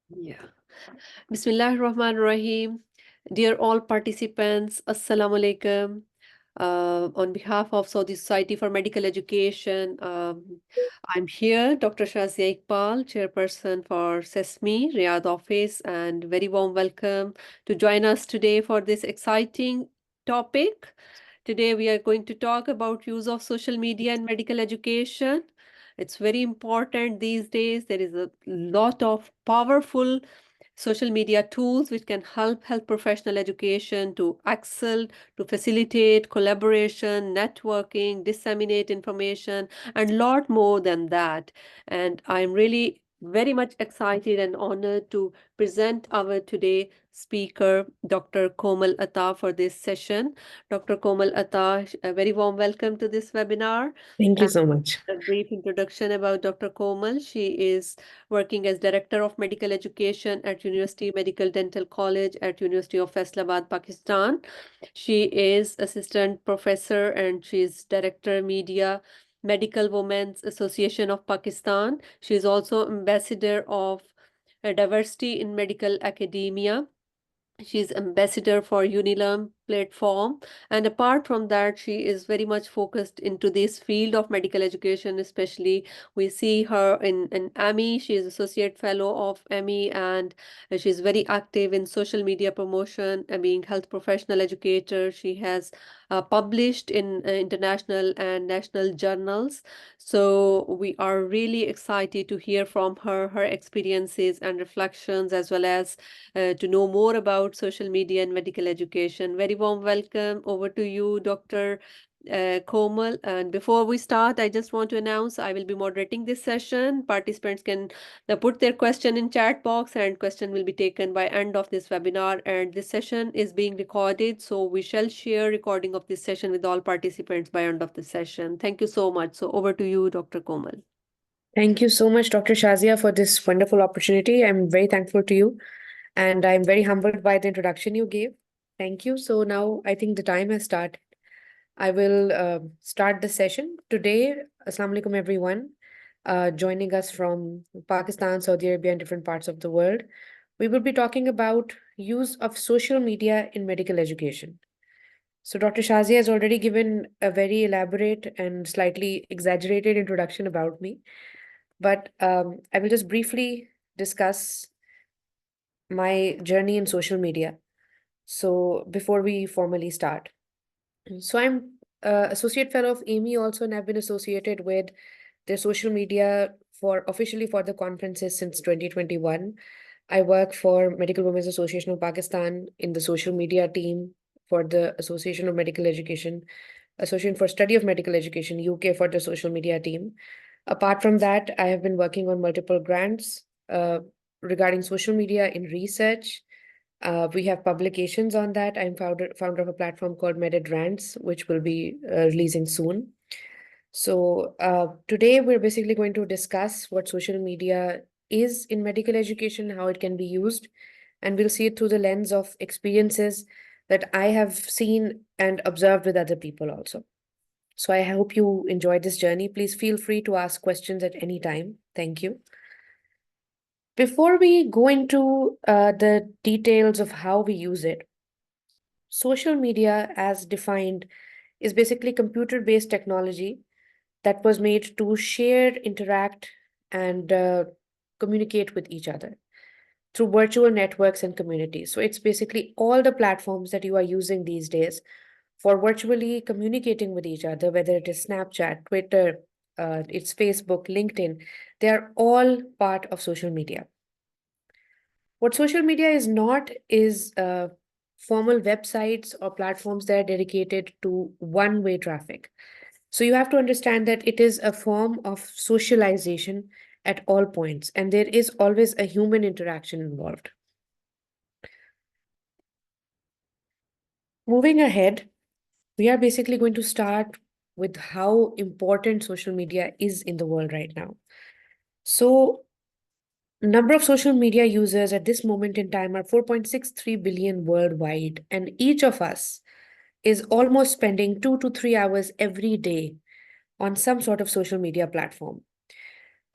Yeah. Bismillah Rahman Rahim. Dear all participants, Assalamu alaikum. On behalf of Saudi Society for Medical Education, I'm here, Dr. Shazia Iqbal, Chairperson for SESME, Riyadh office, and very warm welcome to join us today for this exciting topic. Today we are going to talk about use of social media in medical education. It's very important these days. There is a lot of powerful social media tools which can help health professional education to excel, to facilitate collaboration, networking, disseminate information, and lot more than that. And I'm really very much excited and honored to present our today speaker, Dr. Komal Atta, for this session. Dr. Komal Atta, a very warm welcome to this webinar. Thank you so much. A brief introduction about Dr. Komal. She is working as Director of Medical Education at University Medical Dental College at University of Faisalabad, Pakistan. She is Assistant Professor and she is Director Media, Medical Women's Association of Pakistan. She is also Ambassador of Diversity in Medical Academia. She's ambassador for Unilearn platform. And apart from that, she is very much focused into this field of medical education, especially we see her in AMI. She is associate fellow of AMI and she's very active in social media promotion and being health professional educator. She has published in international and national journals. So we are really excited to hear from her, her experiences and reflections, as well as to know more about social media and medical education. Very warm welcome over to you, Dr. Komal. And before we start, I just want to announce I will be moderating this session. Participants can put their question in chat box and question will be taken by end of this webinar. And this session is being recorded, so we shall share recording of this session with all participants by end of the session. Thank you so much. So over to you, Dr. Komal. Thank you so much, Dr. Shazia, for this wonderful opportunity. I'm very thankful to you, and I'm very humbled by the introduction you gave. Thank you. So now I think the time has started. I will start the session today. Assalamu alaikum, everyone. Joining us from Pakistan, Saudi Arabia, and different parts of the world. We will be talking about use of social media in medical education. So Dr. Shazia has already given a very elaborate and slightly exaggerated introduction about me. But I will just briefly discuss my journey in social media. So before we formally start, so I'm associate fellow of AMI also, and I've been associated with their social media for officially for the conferences since 2021. I work for Medical Women's Association of Pakistan in the social media team for the Association of Medical Education, Association for Study of Medical Education, UK for the social media team. Apart from that, I have been working on multiple grants regarding social media in research. We have publications on that. I'm founder of a platform called MedEdRants, which will be releasing soon. So today we're basically going to discuss what social media is in medical education, how it can be used, and we'll see it through the lens of experiences that I have seen and observed with other people also. So I hope you enjoyed this journey. Please feel free to ask questions at any time. Thank you. Before we go into the details of how we use it, social media, as defined, is basically computer-based technology that was made to share, interact, and communicate with each other through virtual networks and communities. So it's basically all the platforms that you are using these days for virtually communicating with each other, whether it is Snapchat, Twitter, it's Facebook, LinkedIn, they are all part of social media. What social media is not is formal websites or platforms that are dedicated to one-way traffic. So you have to understand that it is a form of socialization at all points, and there is always a human interaction involved. Moving ahead, we are basically going to start with how important social media is in the world right now. So, number of social media users at this moment in time are 4.63 billion worldwide, and each of us is almost spending 2 to 3 hours every day on some sort of social media platform.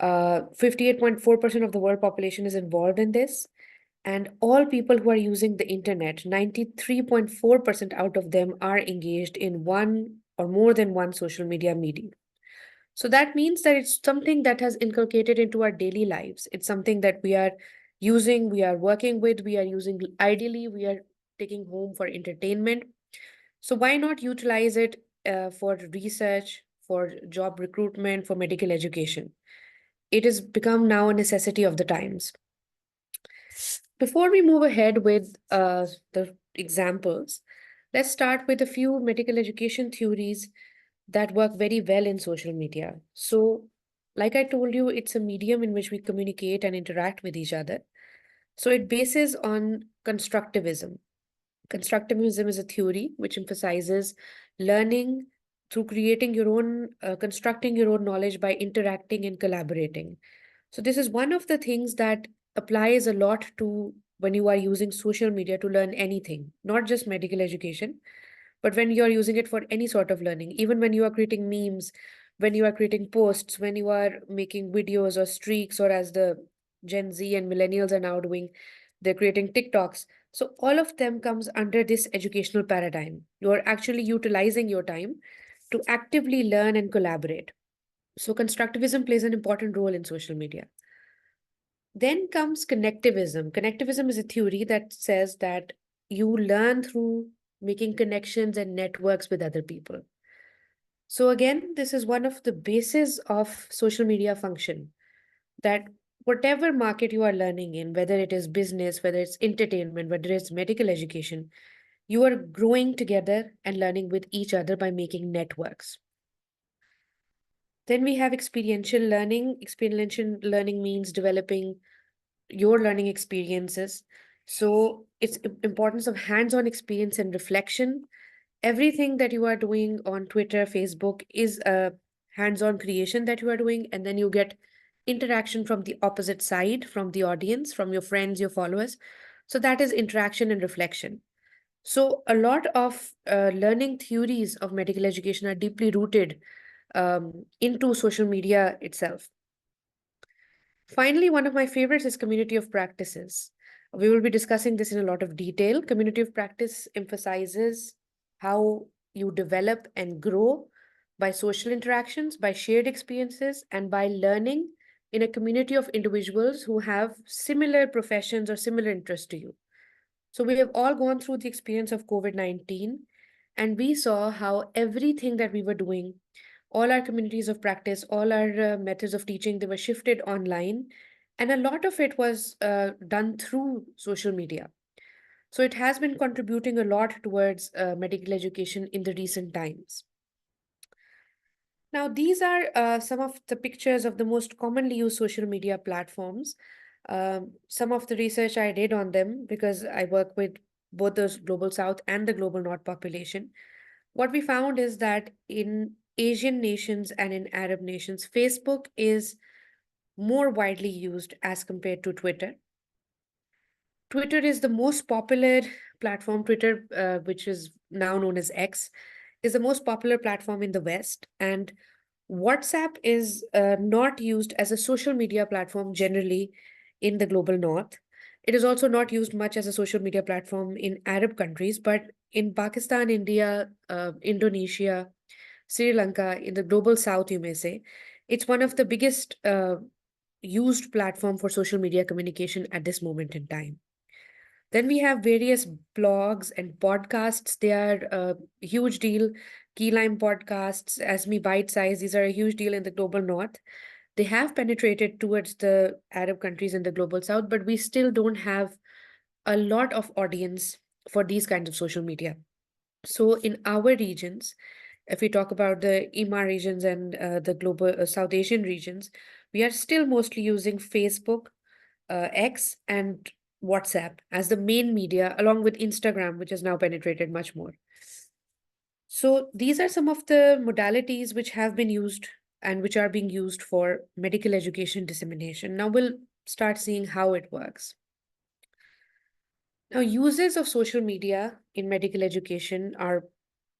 58.4% of the world population is involved in this. And all people who are using the internet, 93.4% out of them are engaged in one or more than one social media medium. So that means that it's something that has inculcated into our daily lives. It's something that we are using, we are working with, we are using ideally, we are taking home for entertainment. So why not utilize it for research, for job recruitment, for medical education? It has become now a necessity of the times. Before we move ahead with the examples, let's start with a few medical education theories that work very well in social media. So, like I told you, it's a medium in which we communicate and interact with each other. So, it bases on constructivism. Constructivism is a theory which emphasizes learning through creating your own, constructing your own knowledge by interacting and collaborating. So, this is one of the things that applies a lot to when you are using social media to learn anything, not just medical education, but when you are using it for any sort of learning, even when you are creating memes, when you are creating posts, when you are making videos or streaks, or as the Gen Z and millennials are now doing, they're creating TikToks. So all of them comes under this educational paradigm. You're actually utilizing your time to actively learn and collaborate. So constructivism plays an important role in social media. Then comes connectivism. Connectivism is a theory that says that you learn through making connections and networks with other people. So again, this is one of the bases of social media function, that whatever market you are learning in, whether it is business, whether it's entertainment, whether it's medical education, you are growing together and learning with each other by making networks. Then we have experiential learning. Experiential learning means developing your learning experiences. So it's importance of hands-on experience and reflection. Everything that you are doing on Twitter, Facebook is a hands-on creation that you are doing, and then you get interaction from the opposite side, from the audience, from your friends, your followers. So that is interaction and reflection. So a lot of learning theories of medical education are deeply rooted into social media itself. Finally, one of my favorites is community of practices. We will be discussing this in a lot of detail. Community of practice emphasizes how you develop and grow by social interactions, by shared experiences, and by learning in a community of individuals who have similar professions or similar interests to you. So, we have all gone through the experience of COVID-19, and we saw how everything that we were doing, all our communities of practice, all our methods of teaching, they were shifted online, and a lot of it was done through social media. So it has been contributing a lot towards medical education in the recent times. Now, these are some of the pictures of the most commonly used social media platforms. Some of the research I did on them, because I work with both the global south and the global north population. What we found is that in Asian nations and in Arab nations, Facebook is more widely used as compared to Twitter. Twitter is the most popular platform. Twitter, which is now known as X, is the most popular platform in the West. And WhatsApp is not used as a social media platform generally in the global north. It is also not used much as a social media platform in Arab countries, but in Pakistan, India, Indonesia, Sri Lanka, in the global south, you may say, it's one of the biggest used platform for social media communication at this moment in time. Then we have various blogs and podcasts. They are a huge deal. Keyline podcasts, Asmi Bite Size, these are a huge deal in the global north. They have penetrated towards the Arab countries in the global south, but we still don't have a lot of audience for these kinds of social media. So in our regions, if we talk about the IMA regions and the global South Asian regions, we are still mostly using Facebook, X, and WhatsApp as the main media, along with Instagram, which has now penetrated much more. So these are some of the modalities which have been used and which are being used for medical education dissemination. Now we'll start seeing how it works. Now, uses of social media in medical education are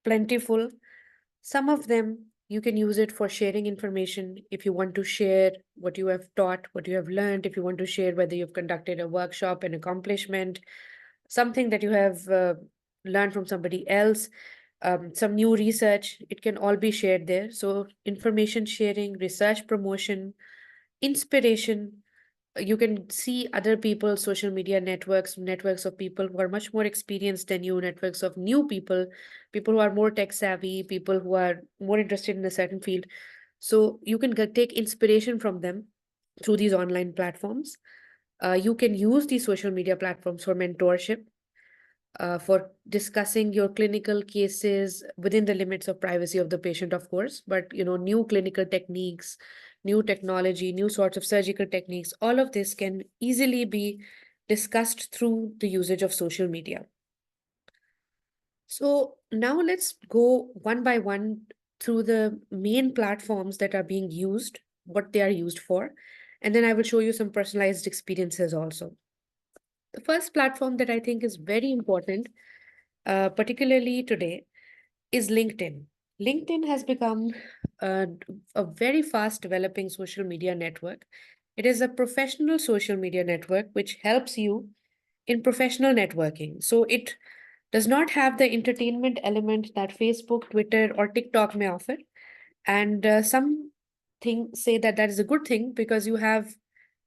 plentiful. Some of them You can use it for sharing information if you want to share what you have taught, what you have learned, if you want to share whether you've conducted a workshop, an accomplishment, something that you have learned from somebody else, some new research, it can all be shared there. So, information sharing, research promotion, inspiration. You can see other people's social media networks, networks of people who are much more experienced than you, networks of new people, people who are more tech savvy, people who are more interested in a certain field. So you can take inspiration from them through these online platforms. You can use these social media platforms for mentorship, for discussing your clinical cases within the limits of privacy of the patient, of course, but new clinical techniques, new technology, new sorts of surgical techniques, all of this can easily be discussed through the usage of social media. So now let's go one by one through the main platforms that are being used, what they are used for, and then I will show you some personalized experiences also. The first platform that I think is very important, particularly today, is LinkedIn. LinkedIn has become uh, a very fast developing social media network. It is a professional social media network which helps you in professional networking. So it does not have the entertainment element that Facebook, Twitter, or TikTok may offer. And some say that that is a good thing because you have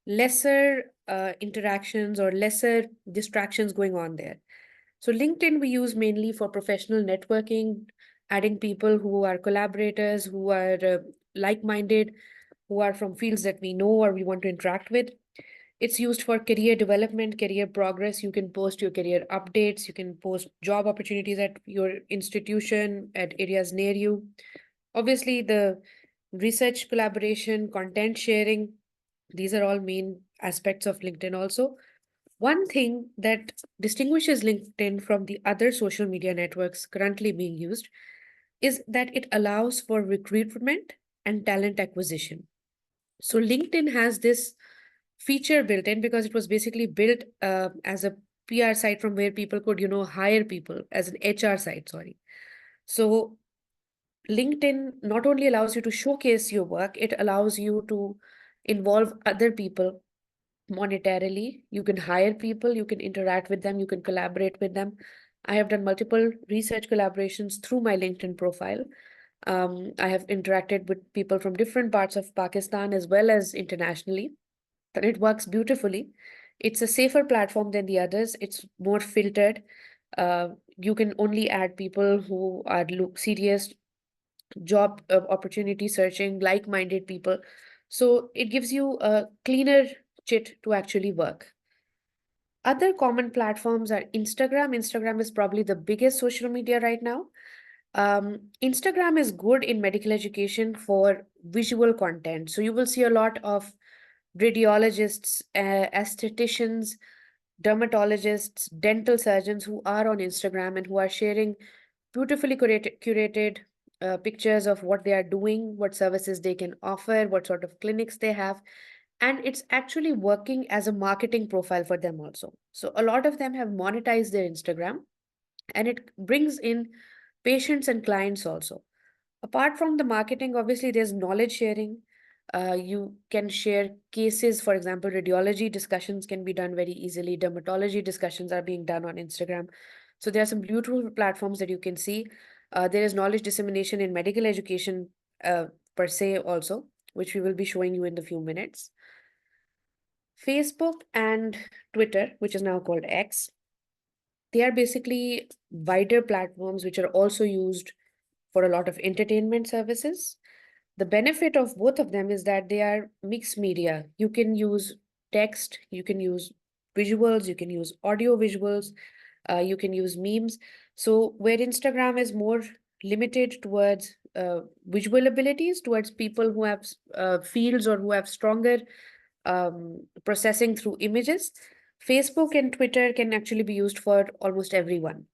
lesser interactions or lesser distractions going on there. So LinkedIn we use mainly for professional networking, adding people who are collaborators, who are like-minded, who are from fields that we know or we want to interact with. It's used for career development, career progress. You can post your career updates, you can post job opportunities at your institution, at areas near you. Obviously, the research collaboration, content sharing, these are all main aspects of LinkedIn also. One thing that distinguishes LinkedIn from the other social media networks currently being used is that it allows for recruitment and talent acquisition. So LinkedIn has this feature built in because it was basically built as a PR site from where people could, hire people as an HR site, sorry. So LinkedIn not only allows you to showcase your work, it allows you to involve other people monetarily. You can hire people, you can interact with them, you can collaborate with them. I have done multiple research collaborations through my LinkedIn profile. I have interacted with people from different parts of Pakistan as well as internationally, and it works beautifully. It's a safer platform than the others. It's more filtered. You can only add people who are serious job opportunity searching, like-minded people. So it gives you a cleaner chit to actually work. Other common platforms are Instagram. Instagram is probably the biggest social media right now. Instagram is good in medical education for visual content. So you will see a lot of radiologists, aestheticians, dermatologists, dental surgeons who are on Instagram and who are sharing beautifully curated pictures of what they are doing, what services they can offer, what sort of clinics they have. And it's actually working as a marketing profile for them also. So a lot of them have monetized their Instagram, and it brings in patients and clients also. Apart from the marketing, obviously, there's knowledge sharing. You can share cases, for example, radiology discussions can be done very easily. Dermatology discussions are being done on Instagram. So there are some beautiful platforms that you can see. There is knowledge dissemination in medical education per se also, which we will be showing you in a few minutes. Facebook and Twitter, which is now called X, they are basically wider platforms which are also used for a lot of entertainment services. The benefit of both of them is that they are mixed media. You can use text, you can use visuals, you can use audio visuals, you can use memes. So, where Instagram is more limited towards visual abilities, towards people who have fields or who have stronger processing through images, Facebook and Twitter can actually be used for almost everyone.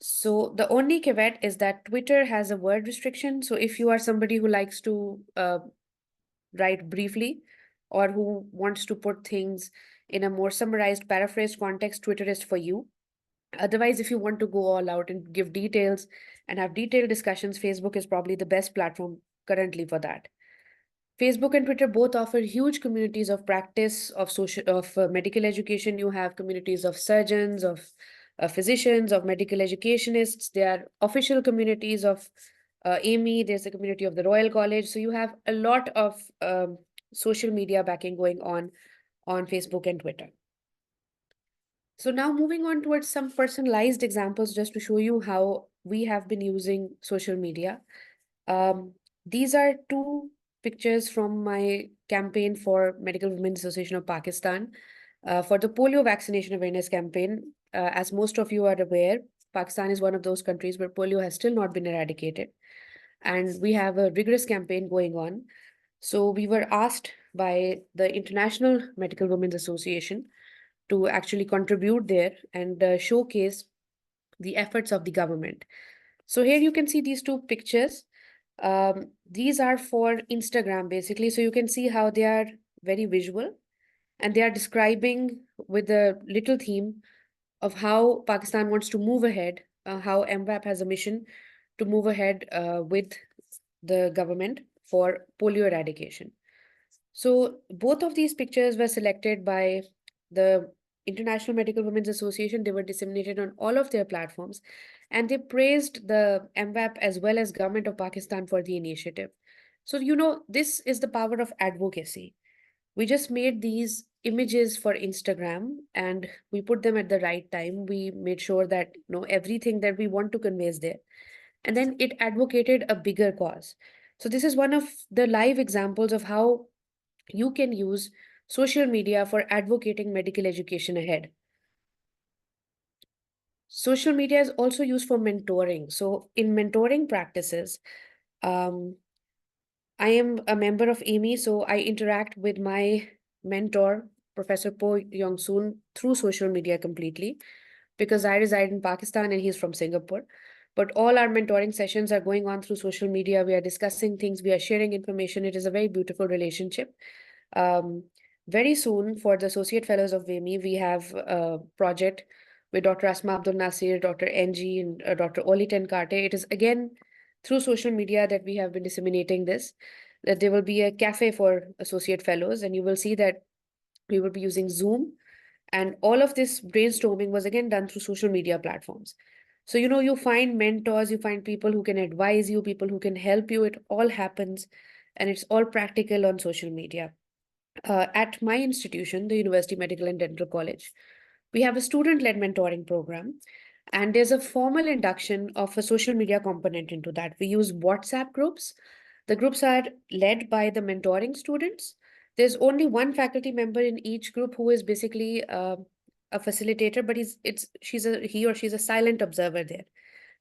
So the only caveat is that Twitter has a word restriction. So if you are somebody who likes to write briefly or who wants to put things in a more summarized, paraphrased context, Twitter is for you. Otherwise, if you want to go all out and give details and have detailed discussions, Facebook is probably the best platform currently for that. Facebook and Twitter both offer huge communities of practice of medical education. You have communities of surgeons, of physicians, of medical educationists. There are official communities of AME. There's a community of the Royal College. So you have a lot of social media backing going on Facebook and Twitter. So now moving on towards some personalized examples, just to show you how we have been using social media. These are two pictures from my campaign for Medical Women's Association of Pakistan for the polio vaccination awareness campaign. As most of you are aware, Pakistan is one of those countries where polio has still not been eradicated. And we have a rigorous campaign going on. So we were asked by the International Medical Women's Association to actually contribute there and showcase the efforts of the government. So here you can see these two pictures. These are for Instagram, basically. So you can see how they are very visual and they are describing with a little theme of how Pakistan wants to move ahead, how MWAP has a mission to move ahead with the government for polio eradication. So both of these pictures were selected by the International Medical Women's Association. They were disseminated on all of their platforms, and they praised the MWAP as well as government of Pakistan for the initiative. So, this is the power of advocacy. We just made these images for Instagram and we put them at the right time. We made sure that, everything that we want to convey is there. And then it advocated a bigger cause. So this is one of the live examples of how you can use social media for advocating medical education ahead. Social media is also used for mentoring. So in mentoring practices, I am a member of AME, so I interact with my mentor, Professor Po Yong Soon, through social media completely because I reside in Pakistan and he's from Singapore. But all our mentoring sessions are going on through social media. We are discussing things, we are sharing information. It is a very beautiful relationship. Very soon, for the Associate Fellows of WAMI, we have a project with Dr. Asma Abdul Nasir, Dr. NG, and Dr. Oli Tenkate. It is again through social media that we have been disseminating this, that there will be a cafe for Associate Fellows, and you will see that we will be using Zoom. And all of this brainstorming was again done through social media platforms. So, you find mentors, you find people who can advise you, people who can help you. It all happens and it's all practical on social media. At my institution, the University Medical and Dental College, we have a student-led mentoring program, and there's a formal induction of a social media component into that. We use WhatsApp groups. The groups are led by the mentoring students. There's only one faculty member in each group who is basically a facilitator, but he or she's a silent observer there.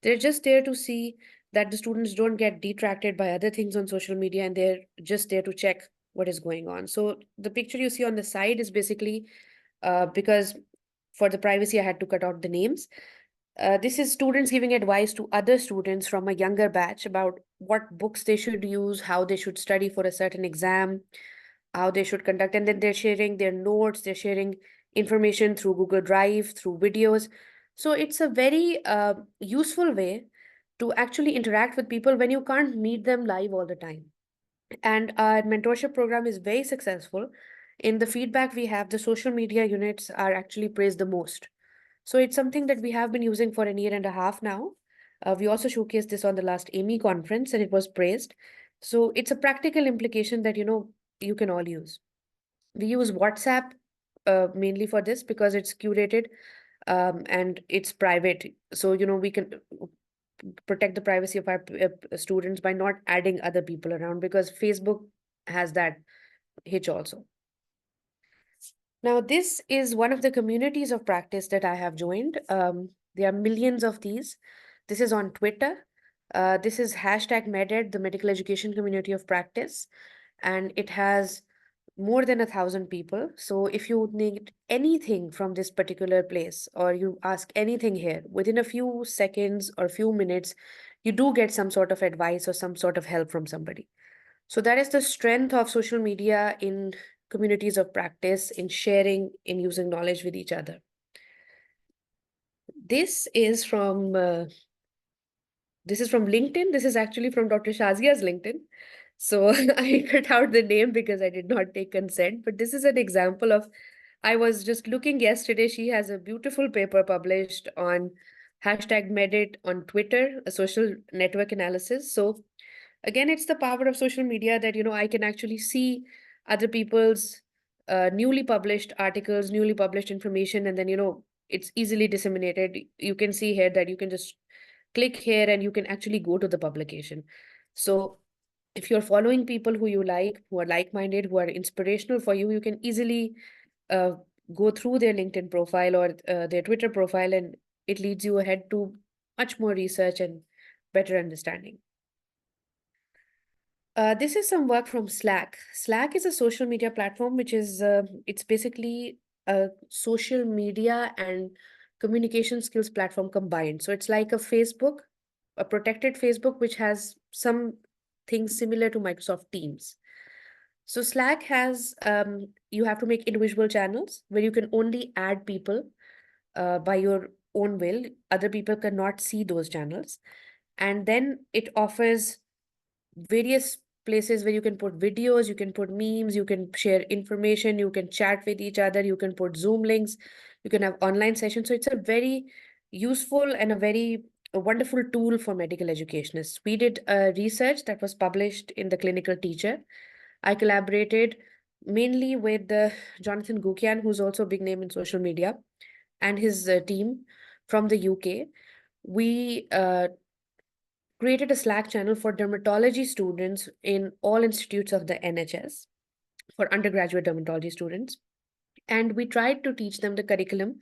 They're just there to see that the students don't get detracted by other things on social media, and they're just there to check what is going on. So the picture you see on the side is basically because for the privacy, I had to cut out the names. This is students giving advice to other students from a younger batch about what books they should use, how they should study for a certain exam, how they should conduct. And then they're sharing their notes, they're sharing information through Google Drive, through videos. So it's a very useful way to actually interact with people when you can't meet them live all the time. And our mentorship program is very successful. In the feedback we have, the social media units are actually praised the most. So it's something that we have been using for a year and a half now. We also showcased this on the last AME conference and it was praised. So it's a practical implication that, you can all use. We use WhatsApp mainly for this because it's curated and it's private. So, we can protect the privacy of our students by not adding other people around because Facebook has that hitch also. Now, this is one of the communities of practice that I have joined. There are millions of these. This is on Twitter. This is #MEDED, the medical education community of practice, and it has more than 1,000 people. So if you need anything from this particular place or you ask anything here, within a few seconds or few minutes, you do get some sort of advice or some sort of help from somebody. So that is the strength of social media in communities of practice, in sharing, in using knowledge with each other. This is from LinkedIn. This is actually from Dr. Shazia's LinkedIn. So I cut out the name because I did not take consent. But this is an example of, I was just looking yesterday. She has a beautiful paper published on hashtag Medit on Twitter, a social network analysis. So again, it's the power of social media that, I can actually see other people's newly published articles, newly published information, and then, it's easily disseminated. You can see here that you can just click here and you can actually go to the publication. So if you're following people who you like, who are like-minded, who are inspirational for you, you can easily uh, go through their LinkedIn profile or their Twitter profile, and it leads you ahead to much more research and better understanding. This is some work from Slack. Slack is a social media platform, which is, it's basically a social media and communication skills platform combined. So it's like a Facebook, a protected Facebook, which has some things similar to Microsoft Teams. So Slack has, you have to make individual channels where you can only add people by your own will. Other people cannot see those channels. And then it offers various places where you can put videos, you can put memes, you can share information, you can chat with each other, you can put Zoom links, you can have online sessions. So it's a very useful and a wonderful tool for medical educationists. We did a research that was published in the Clinical Teacher. I collaborated mainly with Jonathan Gukian, who's also a big name in social media, and his team from the UK. We created a Slack channel for dermatology students in all institutes of the NHS, for undergraduate dermatology students. And we tried to teach them the curriculum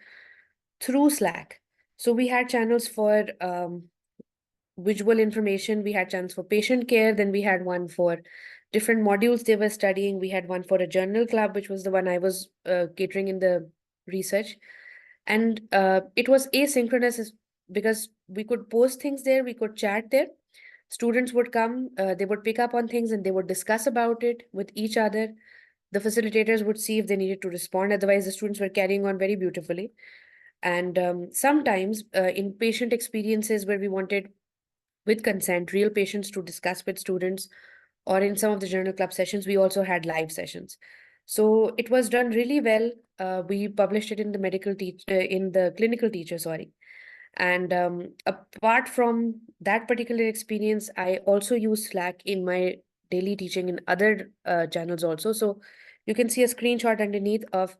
through Slack. So we had channels for visual information, we had channels for patient care, then we had one for different modules they were studying. We had one for a journal club, which was the one I was catering in the research. And it was asynchronous because we could post things there, we could chat there. Students would come, they would pick up on things and they would discuss about it with each other. The facilitators would see if they needed to respond. Otherwise, the students were carrying on very beautifully. And sometimes in patient experiences where we wanted, with consent, real patients to discuss with students, or in some of the journal club sessions, we also had live sessions. So it was done really well. We published it in the in the Clinical Teacher, sorry. And apart from that particular experience, I also use Slack in my daily teaching in other channels also. So you can see a screenshot underneath of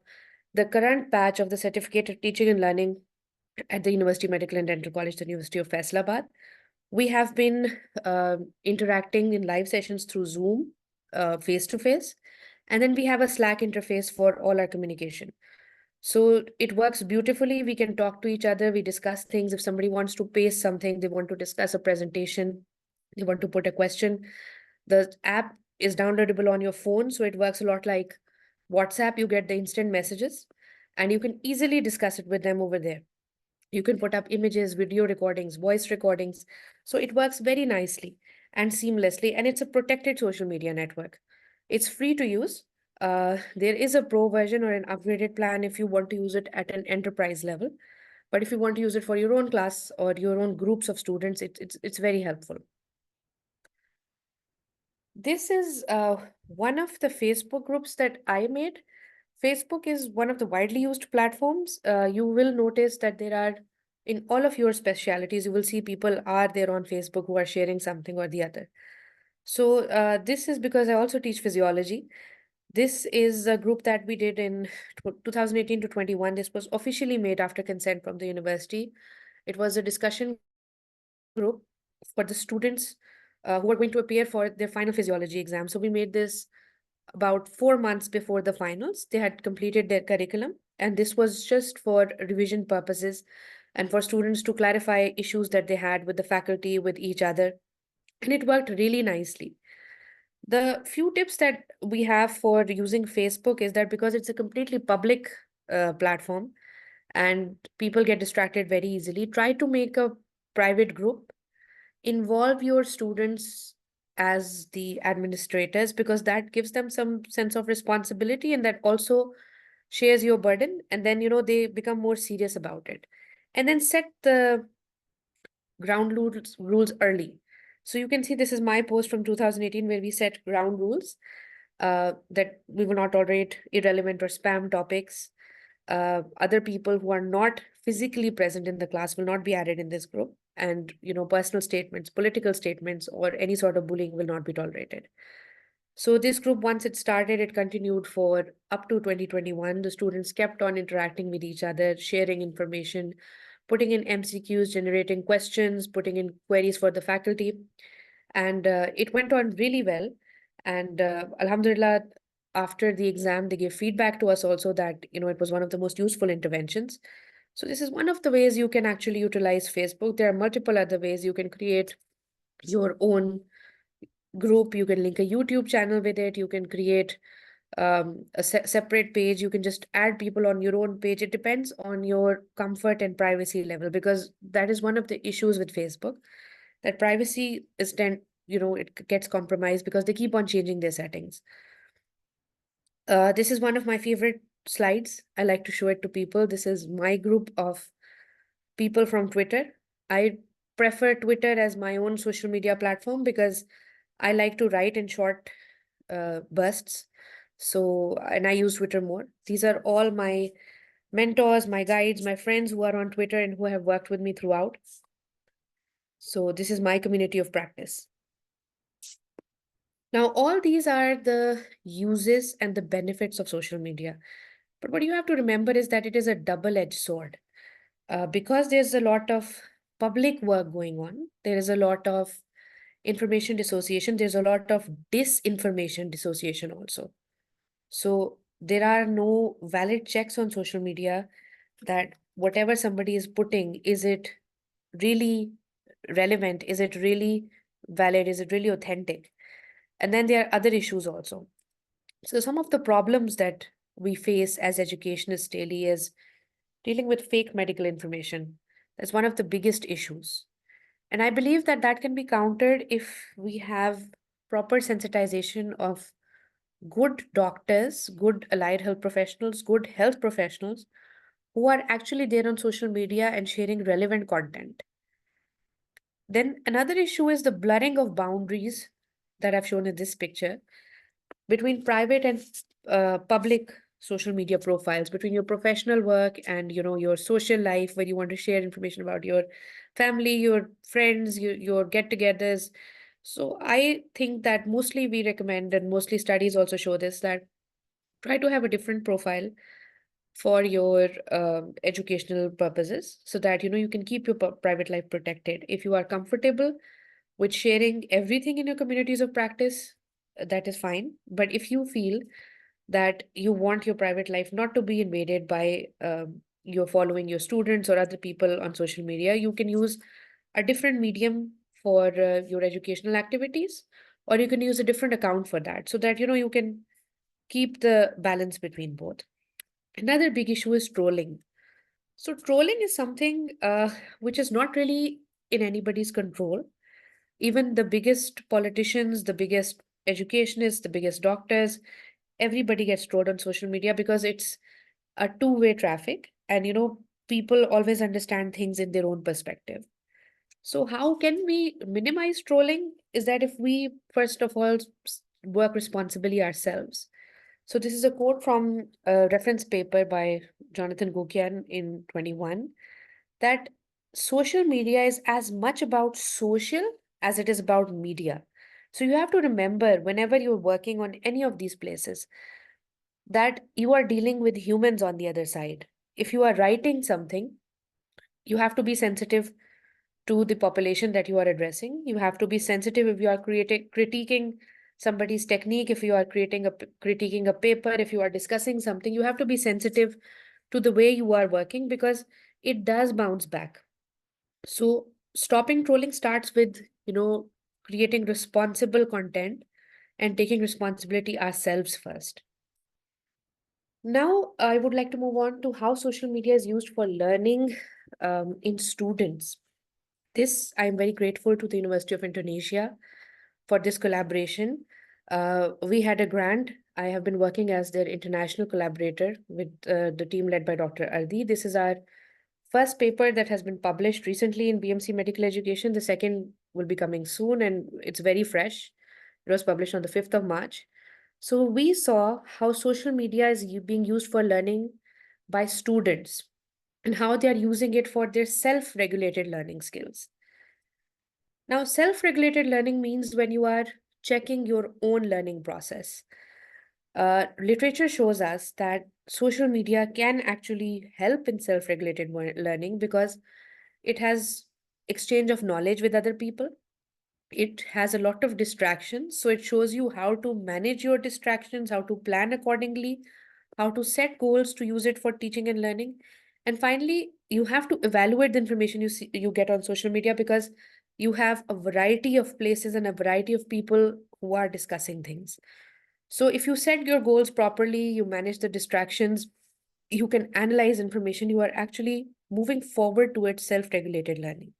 the current batch of the Certificate of Teaching and Learning at the University of Medical and Dental College, the University of Faisalabad. We have been interacting in live sessions through Zoom, face to face, and then we have a Slack interface for all our communication. So it works beautifully. We can talk to each other. We discuss things. If somebody wants to paste something, they want to discuss a presentation, they want to put a question, the app is downloadable on your phone. So it works a lot like WhatsApp. You get the instant messages and you can easily discuss it with them over there. You can put up images, video recordings, voice recordings. So it works very nicely and seamlessly. And it's a protected social media network. It's free to use. There is a pro version or an upgraded plan if you want to use it at an enterprise level. But if you want to use it for your own class or your own groups of students, it's very helpful. This is one of the Facebook groups that I made. Facebook is one of the widely used platforms. You will notice that there are, in all of your specialities, you will see people are there on Facebook who are sharing something or the other. So this is because I also teach physiology. This is a group that we did in 2018 to 21. This was officially made after consent from the university. It was a discussion group for the students who are going to appear for their final physiology exam. So we made this about 4 months before the finals. They had completed their curriculum, and this was just for revision purposes and for students to clarify issues that they had with the faculty, with each other. And it worked really nicely. The few tips that we have for using Facebook is that because it's a completely public platform and people get distracted very easily, try to make a private group, involve your students as the administrators, because that gives them some sense of responsibility and that also shares your burden, and then they become more serious about it. And then set the ground rules early. So you can see this is my post from 2018 where we set ground rules that we will not tolerate irrelevant or spam topics. Other people who are not physically present in the class will not be added in this group. And, personal statements, political statements, or any sort of bullying will not be tolerated. So this group, once it started, it continued for up to 2021. The students kept on interacting with each other, sharing information, putting in MCQs, generating questions, putting in queries for the faculty. And it went on really well. And Alhamdulillah, after the exam, they gave feedback to us also that, it was one of the most useful interventions. So this is one of the ways you can actually utilize Facebook. There are multiple other ways you can create your own group. You can link a YouTube channel with it. You can create a separate page. You can just add people on your own page. It depends on your comfort and privacy level, because that is one of the issues with Facebook, that privacy is it gets compromised because they keep on changing their settings. This is one of my favorite slides. I like to show it to people. This is my group of people from Twitter. I prefer Twitter as my own social media platform because I like to write in short bursts. So, and I use Twitter more. These are all my mentors, my guides, my friends who are on Twitter and who have worked with me throughout. So this is my community of practice. Now, all these are the uses and the benefits of social media. But what you have to remember is that it is a double-edged sword. Because there's a lot of public work going on, there is a lot of information dissociation, there's a lot of disinformation dissociation also. So there are no valid checks on social media that whatever somebody is putting, is it really relevant? Is it really valid? Is it really authentic? And then there are other issues also. So some of the problems that we face as educationists daily is dealing with fake medical information. That's one of the biggest issues. And I believe that that can be countered if we have proper sensitization of good doctors, good allied health professionals, good health professionals who are actually there on social media and sharing relevant content. Then another issue is the blurring of boundaries that I've shown in this picture between private and public social media profiles, between your professional work and your social life, where you want to share information about your family, your friends, your get-togethers. So I think that mostly we recommend, and mostly studies also show this, that try to have a different profile for your educational purposes, so that you can keep your private life protected. If you are comfortable with sharing everything in your communities of practice, that is fine. But if you feel that you want your private life not to be invaded by your following your students or other people on social media, you can use a different medium for your educational activities, or you can use a different account for that, so that you can keep the balance between both. Another big issue is trolling. So trolling is something which is not really in anybody's control. Even the biggest politicians, the biggest educationists, the biggest doctors, everybody gets trolled on social media because it's a two-way traffic. And people always understand things in their own perspective. So how can we minimize trolling? Is that if we first of all work responsibly ourselves. So this is a quote from a reference paper by Jonathan Gokian in 21, that social media is as much about social as it is about media. So you have to remember, whenever you're working on any of these places, that you are dealing with humans on the other side. If you are writing something, you have to be sensitive to the population that you are addressing. You have to be sensitive if you are critiquing somebody's technique, if you are critiquing a paper, if you are discussing something, you have to be sensitive to the way you are working, because it does bounce back. So stopping trolling starts with, creating responsible content and taking responsibility ourselves first. Now, I would like to move on to how social media is used for learning in students. This, I'm very grateful to the University of Indonesia for this collaboration. We had a grant. I have been working as their international collaborator with the team led by Dr. Ardi. This is our first paper that has been published recently in BMC Medical Education. The second will be coming soon, and it's very fresh. It was published on the 5th of March. So we saw how social media is being used for learning by students and how they are using it for their self-regulated learning skills. Now, self-regulated learning means when you are checking your own learning process. Literature shows us that social media can actually help in self-regulated learning because it has exchange of knowledge with other people. It has a lot of distractions, so it shows you how to manage your distractions, how to plan accordingly, how to set goals to use it for teaching and learning. And finally, you have to evaluate the information you get on social media because you have a variety of places and a variety of people who are discussing things. So if you set your goals properly, you manage the distractions, you can analyze information, you are actually moving forward towards self-regulated learning.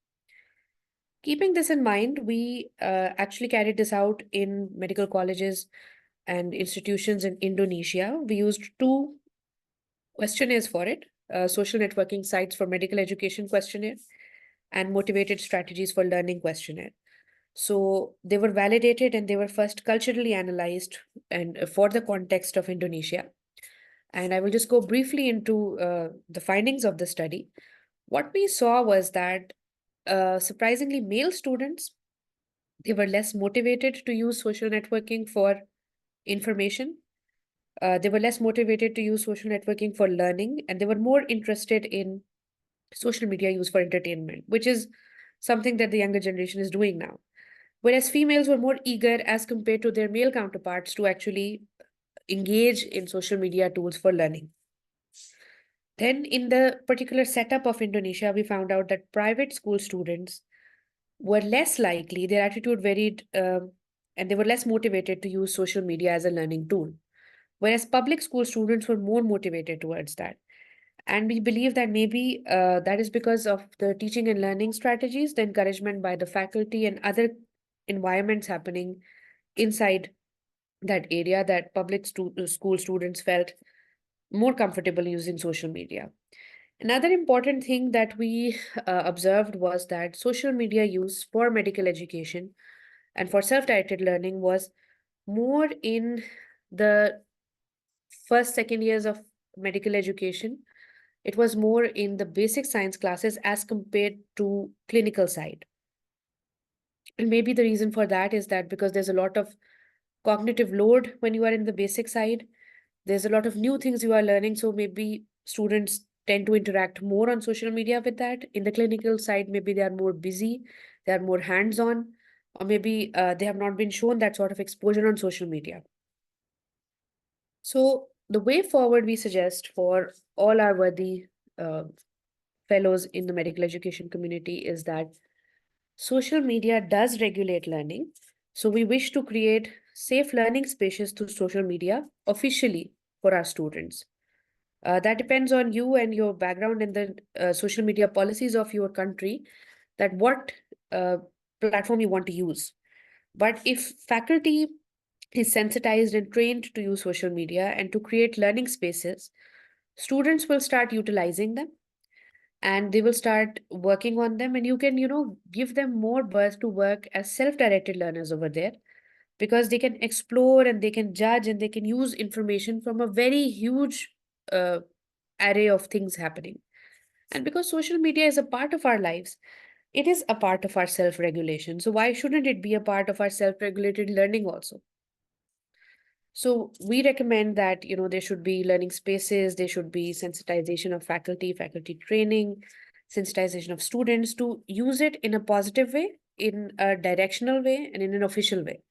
Keeping this in mind, we actually carried this out in medical colleges and institutions in Indonesia. We used two questionnaires for it, social networking sites for medical education questionnaire and motivated strategies for learning questionnaire. So they were validated and they were first culturally analyzed and for the context of Indonesia. And I will just go briefly into the findings of the study. What we saw was that surprisingly, male students, they were less motivated to use social networking for information. They were less motivated to use social networking for learning, and they were more interested in social media use for entertainment, which is something that the younger generation is doing now. Whereas females were more eager as compared to their male counterparts to actually engage in social media tools for learning. Then, in the particular setup of Indonesia, we found out that private school students were less likely, their attitude varied, and they were less motivated to use social media as a learning tool. Whereas public school students were more motivated towards that. And we believe that maybe that is because of the teaching and learning strategies, the encouragement by the faculty, and other environments happening inside that area that school students felt more comfortable using social media. Another important thing that we observed was that social media use for medical education and for self-directed learning was more in the first, second years of medical education. It was more in the basic science classes as compared to clinical side. And maybe the reason for that is that because there's a lot of cognitive load when you are in the basic side, there's a lot of new things you are learning. So maybe students tend to interact more on social media with that. In the clinical side, maybe they are more busy, they are more hands-on, or maybe they have not been shown that sort of exposure on social media. So the way forward we suggest for all our worthy fellows in the medical education community is that social media does regulate learning. So we wish to create safe learning spaces through social media officially for our students. That depends on you and your background and the social media policies of your country, that what platform you want to use. But if faculty is sensitized and trained to use social media and to create learning spaces, students will start utilizing them and they will start working on them. And you can, give them more berth to work as self-directed learners over there because they can explore and they can judge and they can use information from a very huge uh, array of things happening. And because social media is a part of our lives, it is a part of our self regulation. So, why shouldn't it be a part of our self regulated learning also? So, we recommend that, there should be learning spaces, there should be sensitization of faculty training, sensitization of students to use it in a positive way, in a directional way, and in an official way.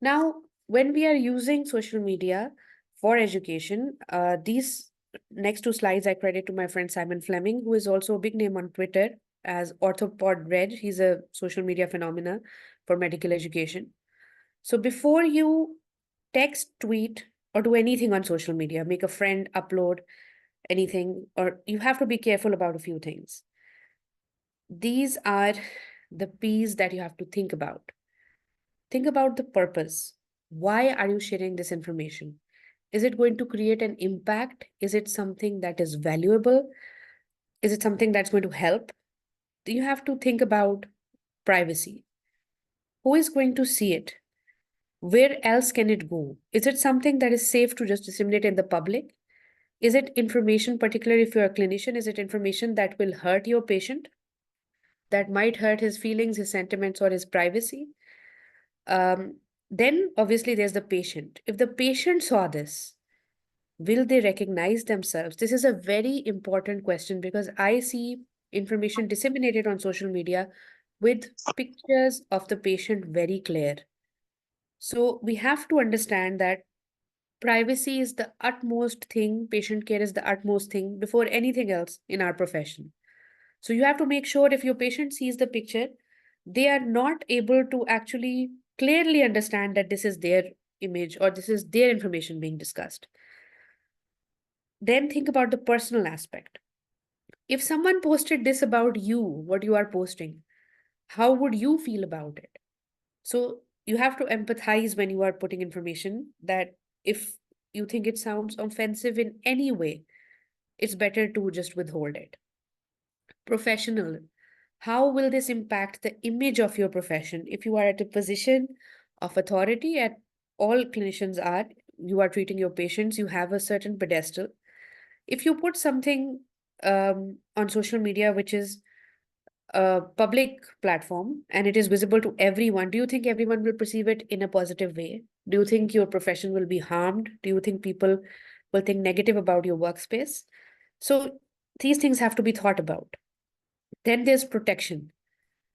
Now, when we are using social media for education, these next two slides I credit to my friend Simon Fleming, who is also a big name on Twitter as Orthopod Reg. He's a social media phenomena for medical education. So before you text, tweet, or do anything on social media, make a friend, upload anything, or you have to be careful about a few things. These are the P's that you have to think about. Think about the purpose. Why are you sharing this information? Is it going to create an impact? Is it something that is valuable? Is it something that's going to help? You have to think about privacy. Who is going to see it? Where else can it go? Is it something that is safe to just disseminate in the public? Is it information, particularly if you're a clinician, is it information that will hurt your patient, that might hurt his feelings, his sentiments, or his privacy? Um, then obviously there's the patient. If the patient saw this, will they recognize themselves? This is a very important question because I see information disseminated on social media with pictures of the patient very clear. So we have to understand that privacy is the utmost thing, patient care is the utmost thing before anything else in our profession. So you have to make sure if your patient sees the picture, they are not able to actually clearly understand that this is their image or this is their information being discussed. Then think about the personal aspect. If someone posted this about you, what you are posting, how would you feel about it? So you have to empathize when you are putting information that if you think it sounds offensive in any way, it's better to just withhold it. Professional. How will this impact the image of your profession? If you are at a position of authority, at all clinicians are, you are treating your patients, you have a certain pedestal. If you put something on social media which is a public platform and it is visible to everyone, do you think everyone will perceive it in a positive way? Do you think your profession will be harmed? Do you think people will think negative about your workspace? So these things have to be thought about. Then there's protection.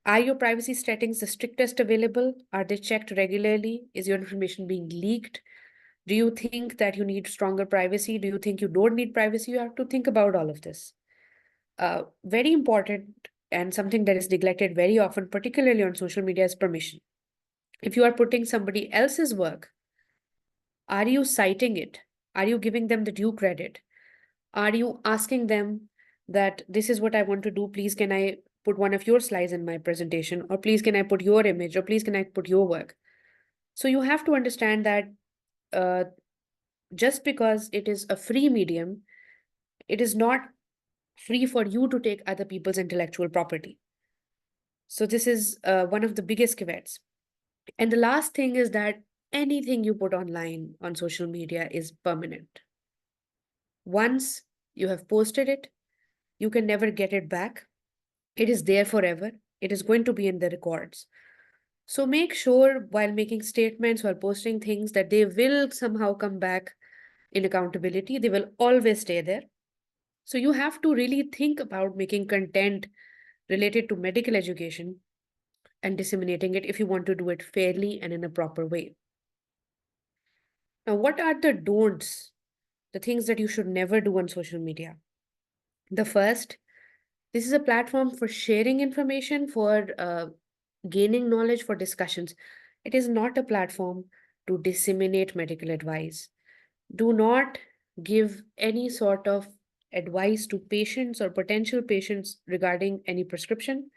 Are your privacy settings the strictest available? Are they checked regularly? Is your information being leaked? Do you think that you need stronger privacy? Do you think you don't need privacy? You have to think about all of this. Very important and something that is neglected very often, particularly on social media, is permission. If you are putting somebody else's work, are you citing it? Are you giving them the due credit? Are you asking them that this is what I want to do? Please, can I put one of your slides in my presentation? Or please, can I put your image? Or please, can I put your work? So you have to understand that uh, just because it is a free medium, it is not free for you to take other people's intellectual property. So this is one of the biggest caveats. And the last thing is that anything you put online on social media is permanent. Once you have posted it, you can never get it back. It is there forever. It is going to be in the records. So make sure while making statements, while posting things, that they will somehow come back in accountability. They will always stay there. So you have to really think about making content related to medical education and disseminating it if you want to do it fairly and in a proper way. Now, what are the don'ts, the things that you should never do on social media? The first, this is a platform for sharing information, for gaining knowledge, for discussions. It is not a platform to disseminate medical advice. Do not give any sort of advice to patients or potential patients regarding any prescription,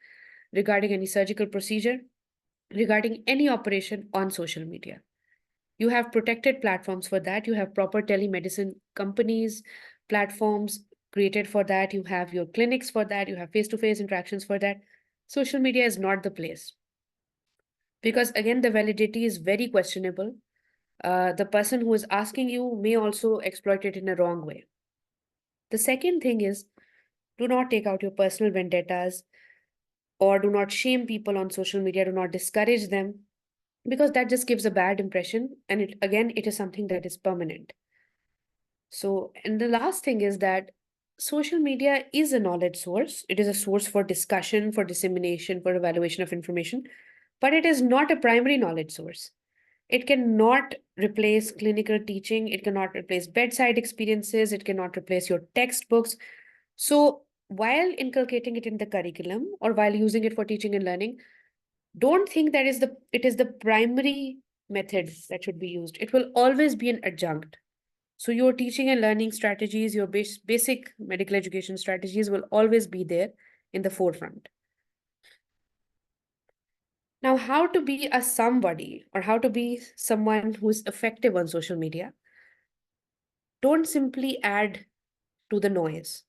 regarding any surgical procedure, regarding any operation on social media. You have protected platforms for that. You have proper telemedicine companies, platforms created for that. You have your clinics for that. You have face to face interactions for that. Social media is not the place because, again, the validity is very questionable. The person who is asking you may also exploit it in a wrong way. The second thing is, do not take out your personal vendettas or do not shame people on social media. Do not discourage them because that just gives a bad impression. And it, again, it is something that is permanent. So, and the last thing is that social media is a knowledge source. It is a source for discussion, for dissemination, for evaluation of information, but it is not a primary knowledge source. It cannot replace clinical teaching. It cannot replace bedside experiences. It cannot replace your textbooks. So, while inculcating it in the curriculum or while using it for teaching and learning, don't think that it is the primary method that should be used. It will always be an adjunct. So your teaching and learning strategies, your basic medical education strategies will always be there in the forefront. Now, how to be a somebody or how to be someone who is effective on social media? don't simply add to the noise.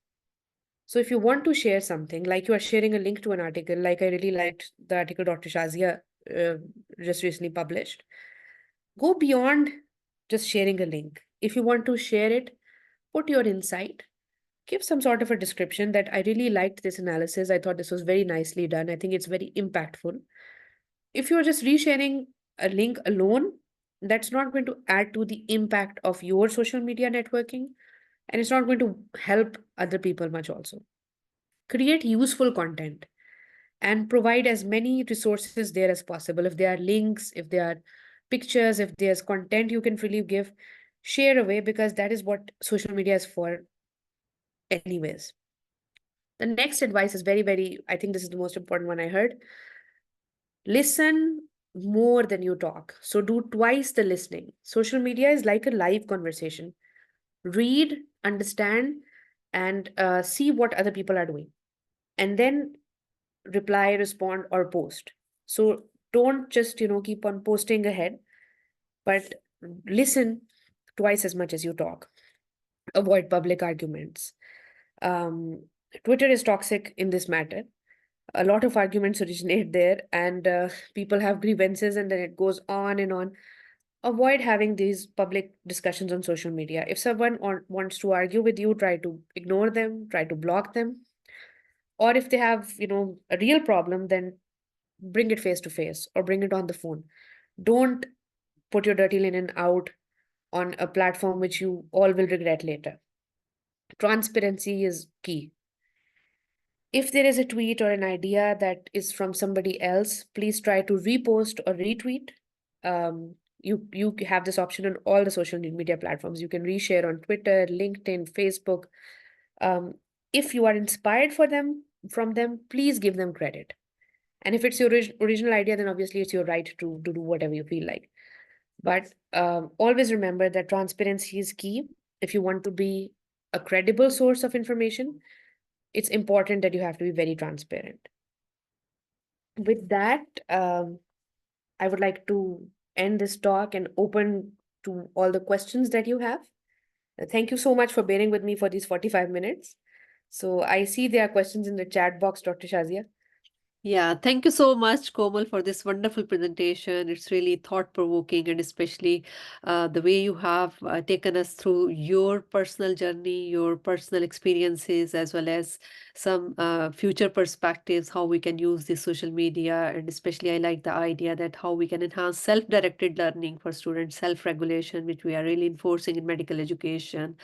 So if you want to share something, like you are sharing a link to an article, like I really liked the article Dr. Shazia uh, just recently published, go beyond just sharing a link. If you want to share it, put your insight, give some sort of a description that I really liked this analysis. I thought this was very nicely done. I think it's very impactful. If you're just resharing a link alone, that's not going to add to the impact of your social media networking, and it's not going to help other people much also. Create useful content and provide as many resources there as possible. If there are links, if there are pictures, if there's content you can freely give, share away, because that is what social media is for anyways. The next advice is very, very, I think this is the most important one I heard. Listen more than you talk. So do twice the listening. Social media is like a live conversation. Read, understand, and see what other people are doing. And then reply, respond, or post. So don't just, keep on posting ahead, but listen twice as much as you talk. Avoid public arguments. Um, Twitter is toxic in this matter. A lot of arguments originate there, and people have grievances, and then it goes on and on. Avoid having these public discussions on social media. If someone wants to argue with you, try to ignore them, try to block them. Or if they have, a real problem, then bring it face to face or bring it on the phone. Don't put your dirty linen out on a platform which you all will regret later. Transparency is key. If there is a tweet or an idea that is from somebody else, please try to repost or retweet. You have this option on all the social media platforms. You can reshare on Twitter, LinkedIn, Facebook. Um, if you are inspired from them, please give them credit. And if it's your original idea, then obviously it's your right to do whatever you feel like. But always remember that transparency is key. If you want to be a credible source of information, it's important that you have to be very transparent. With that, I would like to end this talk and open to all the questions that you have. Thank you so much for bearing with me for these 45 minutes. So I see there are questions in the chat box, Dr. Shazia. Yeah, thank you so much, Komal, for this wonderful presentation. It's really thought-provoking, and especially the way you have taken us through your personal journey, your personal experiences, as well as some future perspectives, how we can use this social media. And especially, I like the idea that how we can enhance self-directed learning for students, self-regulation, which we are really enforcing in medical education.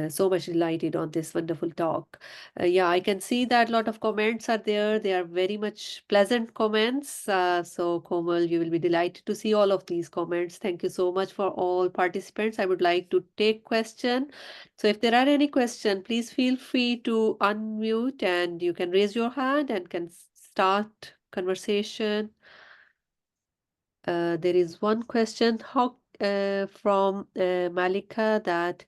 So much delighted on this wonderful talk. Yeah, I can see that a lot of comments are there. They are very much pleasant comments. So, Komal, you will be delighted to see all of these comments. Thank you so much for all participants. I would like to take question. So, if there are any question, please feel free to unmute and you can raise your hand and can start conversation. There is one question from Malika that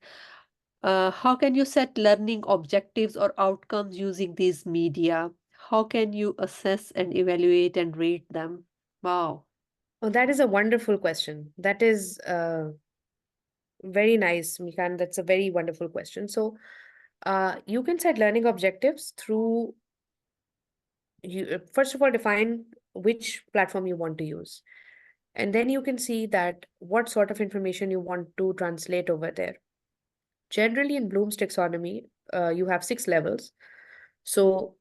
how can you set learning objectives or outcomes using these media? How can you assess and evaluate and rate them? Wow. Oh, that is a wonderful question. That is very nice, Mikan. That's a very wonderful question. So, you can set learning objectives through first of all define which platform you want to use, and then you can see that what sort of information you want to translate over there. Generally, in Bloom's taxonomy, you have 6 levels. So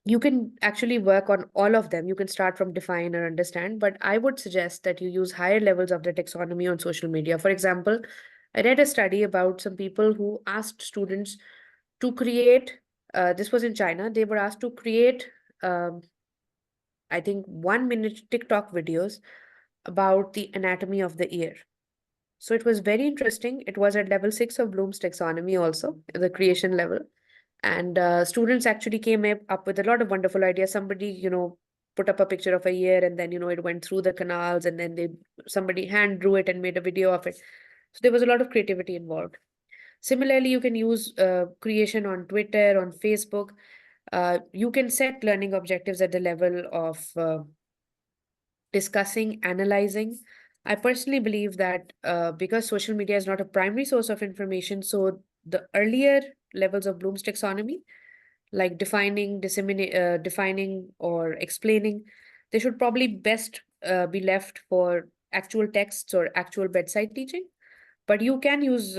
you can actually work on all of them. You can start from define or understand, but I would suggest that you use higher levels of the taxonomy on social media. For example, I read a study about some people who asked students to create, this was in China, they were asked to create, I think, 1 minute TikTok videos about the anatomy of the ear. So it was very interesting. It was at level 6 of Bloom's taxonomy, also, the creation level. And students actually came up with a lot of wonderful ideas. Somebody, put up a picture of a ear, and then, it went through the canals, and then somebody hand drew it and made a video of it. So there was a lot of creativity involved. Similarly, you can use creation on Twitter, on Facebook. You can set learning objectives at the level of discussing, analyzing, I personally believe that because social media is not a primary source of information, so the earlier levels of Bloom's taxonomy, like defining or explaining, they should probably best be left for actual texts or actual bedside teaching. But you can use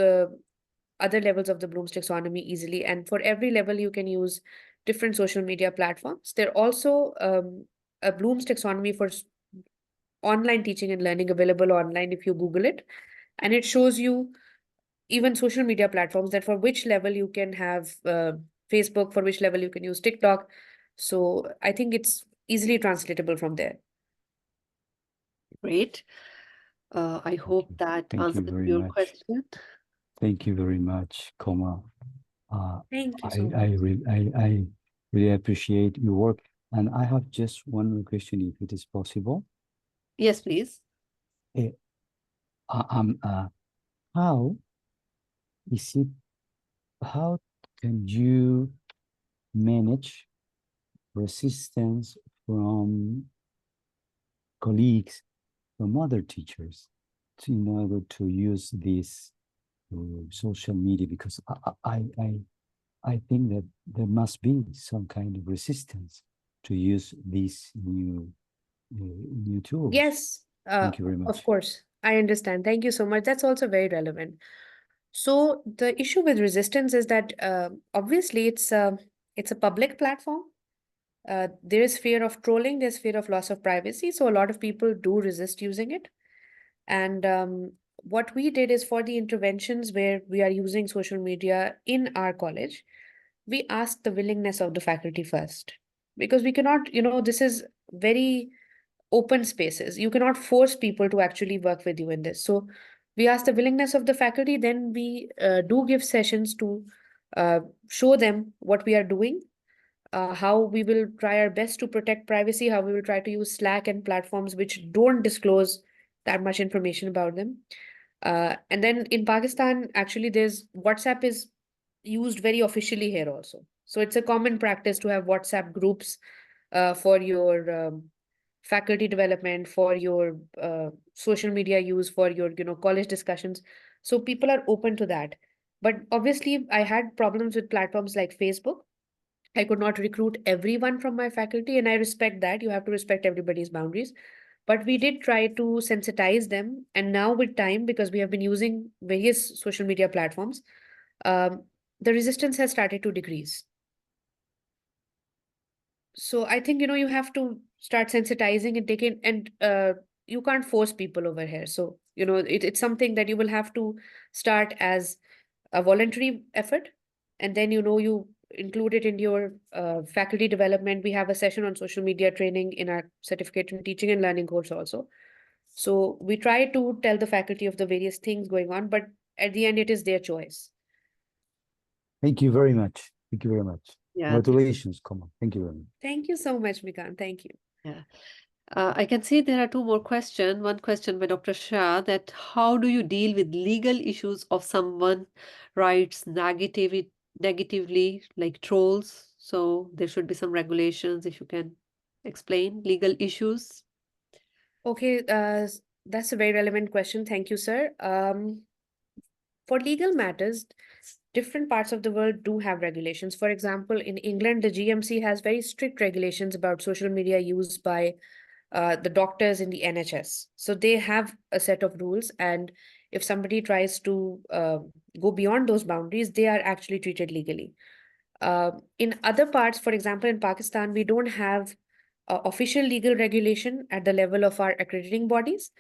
other levels of the Bloom's taxonomy easily, and for every level, you can use different social media platforms. There are also a Bloom's taxonomy for online teaching and learning available online if you Google it, and it shows you even social media platforms that for which level you can have Facebook, for which level you can use TikTok. So I think it's easily translatable from there. Great. I hope that Thank you answers very your much. question. Thank you very much, Koma. Thank you so I much. really appreciate your work. And I have just one more question, if it is possible. Yes, please. Eh, how is it, how can you manage resistance from colleagues, from other teachers, in order to use this social media? Because I think that there must be some kind of resistance to use these new tools. Yes, Thank you very of much. course. I understand. Thank you so much. That's also very relevant. So the issue with resistance is that obviously it's a public platform. There is fear of trolling, there's fear of loss of privacy. So a lot of people do resist using it. And what we did is for the interventions where we are using social media in our college, we asked the willingness of the faculty first. Because we cannot, this is very open spaces. You cannot force people to actually work with you in this. So we ask the willingness of the faculty, then we do give sessions to show them what we are doing, how we will try our best to protect privacy, how we will try to use Slack and platforms which don't disclose that much information about them. And then in Pakistan, actually, there's WhatsApp is used very officially here also. So it's a common practice to have WhatsApp groups for your faculty development, for your social media use, for your college discussions. So people are open to that. But obviously, I had problems with platforms like Facebook. I could not recruit everyone from my faculty, and I respect that. You have to respect everybody's boundaries. But we did try to sensitize them. And now, with time, because we have been using various social media platforms, um, the resistance has started to decrease. So I think, you have to start sensitizing and taking, and you can't force people over here. So, it's something that you will have to start as a voluntary effort, and then you include it in your faculty development. We have a session on social media training in our certificate in teaching and learning course also. So we try to tell the faculty of the various things going on, but at the end it is their choice. Thank you very much. Thank you very much. Yeah. Congratulations, Koma. Thank you very much. Thank you so much, Mikan. Thank you. Yeah. I can see there are two more questions. One question by Dr. Shah, that how do you deal with legal issues of someone writes negatively, like trolls? So there should be some regulations, if you can explain legal issues. Okay, that's a very relevant question. Thank you, sir. For legal matters, different parts of the world do have regulations. For example, in England, the GMC has very strict regulations about social media used by the doctors in the NHS. So they have a set of rules, and if somebody tries to go beyond those boundaries, they are actually treated legally. In other parts, for example, in Pakistan, we don't have official legal regulation at the level of our accrediting bodies,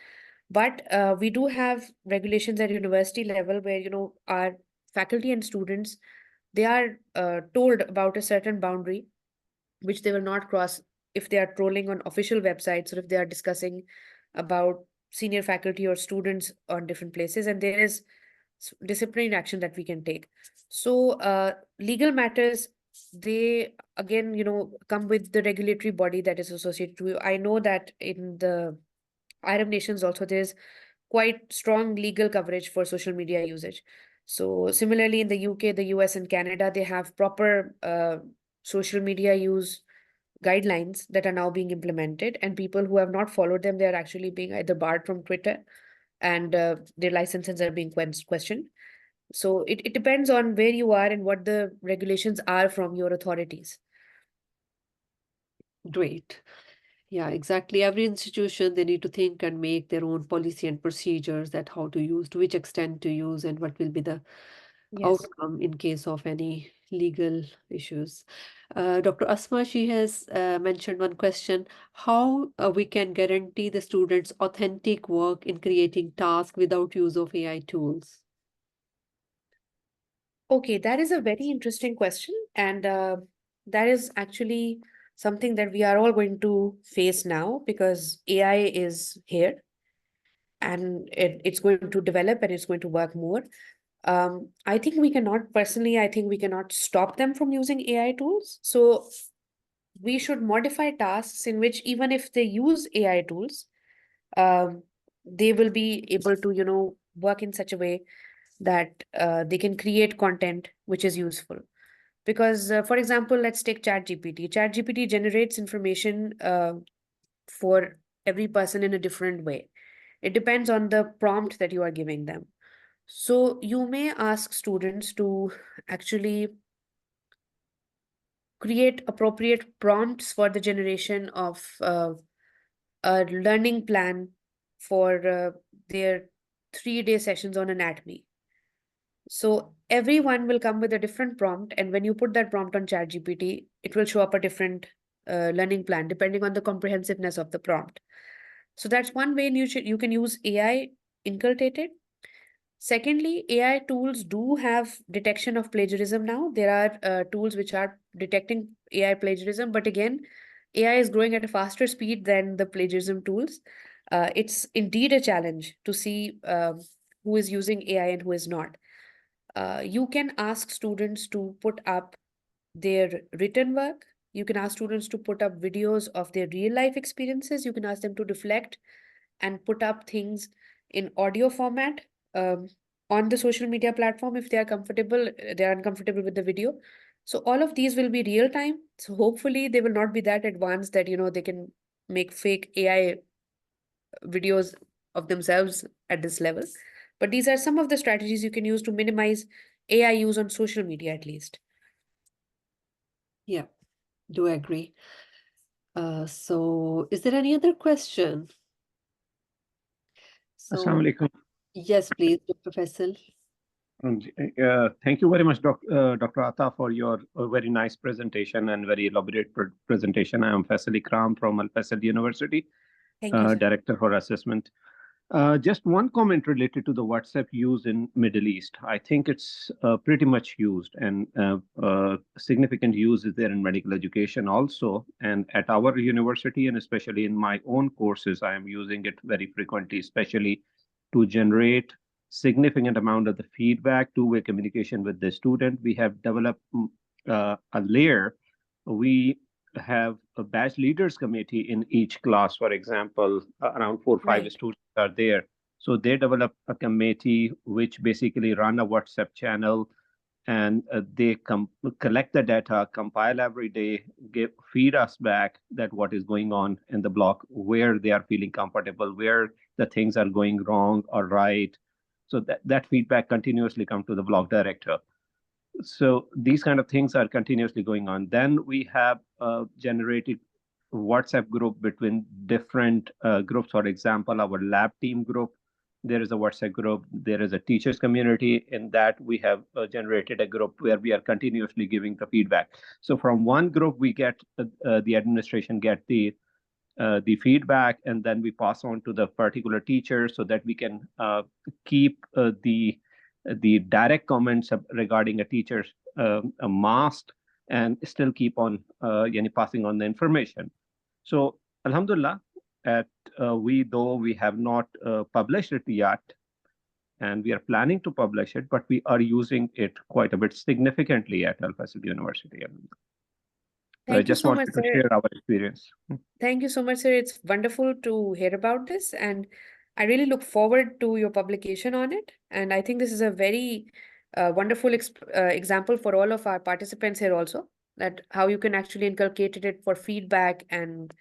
but we do have regulations at university level where our faculty and students, they are told about a certain boundary which they will not cross if they are trolling on official websites or if they are discussing about senior faculty or students on different places, and there is disciplinary action that we can take. So legal matters, they again come with the regulatory body that is associated to you. I know that in the Arab nations also there's quite strong legal coverage for social media usage. So similarly in the UK, the US and Canada, they have proper social media use guidelines that are now being implemented, and people who have not followed them, they are actually being either barred from Twitter, and their licenses are being questioned. So it depends on where you are and what the regulations are from your authorities. Great. Yeah, exactly. Every institution, they need to think and make their own policy and procedures, that how to use, to which extent to use, and what will be the Yes. outcome in case of any legal issues. Dr. Asma, she has mentioned one question, how we can guarantee the students' authentic work in creating tasks without use of AI tools? Okay, that is a very interesting question. And that is actually something that we are all going to face now, because AI is here and it's going to develop and it's going to work more. I think we cannot, personally, I think we cannot stop them from using AI tools. So we should modify tasks in which, even if they use AI tools, they will be able to, work in such a way that they can create content which is useful. Because, for example, let's take ChatGPT. ChatGPT generates information for every person in a different way. It depends on the prompt that you are giving them. So you may ask students to actually create appropriate prompts for the generation of a learning plan for their 3-day sessions on anatomy. So everyone will come with a different prompt, and when you put that prompt on ChatGPT, it will show up a different learning plan depending on the comprehensiveness of the prompt. So that's one way you can use AI inculcated. Secondly, AI tools do have detection of plagiarism now. There are tools which are detecting AI plagiarism, but again, AI is growing at a faster speed than the plagiarism tools. It's indeed a challenge to see who is using AI and who is not. You can ask students to put up their written work. You can ask students to put up videos of their real life experiences. You can ask them to reflect and put up things in audio format um, on the social media platform if they are comfortable, they are uncomfortable with the video. So all of these will be real time. So hopefully they will not be that advanced that they can make fake AI videos of themselves at this level. But these are some of the strategies you can use to minimize AI use on social media, at least. Yeah, do agree. So is there any other question? Assalamu So alaikum. yes, please, Dr. Faisal. Thank you very much, Dr. Atta, for your very nice presentation and very elaborate presentation. I am Faisal Ikram from Al Faisal University, Thank you, sir. Director for Assessment. Just one comment related to the WhatsApp use in Middle East. I think it's pretty much used, and significant use is there in medical education also. And at our university, and especially in my own courses, I am using it very frequently, especially to generate significant amount of the feedback, two-way communication with the student. We have developed a layer. We have a batch leaders committee in each class. For example, around 4 or 5 Right. students are there. So they develop a committee which basically run a WhatsApp channel, and they collect the data, compile every day, feed us back that what is going on in the block, where they are feeling comfortable, where the things are going wrong or right. So that feedback continuously comes to the block director. So these kind of things are continuously going on. Then we have generated WhatsApp group between different groups. For example, our lab team group, there is a WhatsApp group. There is a teachers community. In that, we have generated a group where we are continuously giving the feedback. So from one group, we get the administration get the feedback, and then we pass on to the particular teacher so that we can keep the direct comments regarding a teacher's masked, and still keep on passing on the information. So Alhamdulillah, though we have not published it yet, and we are planning to publish it, but we are using it quite a bit significantly at Al Faisal University. I Thank you just so much, wanted to sir. share our experience. Thank you so much, sir. It's wonderful to hear about this, and I really look forward to your publication on it. And I think this is a very wonderful example for all of our participants here also. that how you can actually inculcate it for feedback and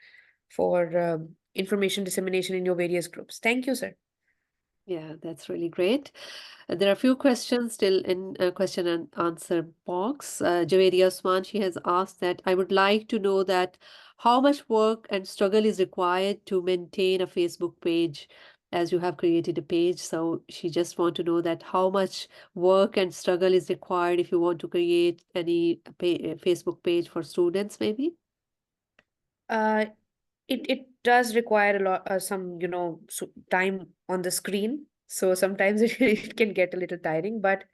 for information dissemination in your various groups. Thank you, sir. Yeah, that's really great. There are a few questions still in question and answer box. Javeria Osman, she has asked that I would like to know that how much work and struggle is required to maintain a Facebook page, as you have created a page. So she just want to know that how much work and struggle is required if you want to create any Facebook page for students, maybe. Uh, it does require a lot some time on the screen. So sometimes it can get a little tiring, but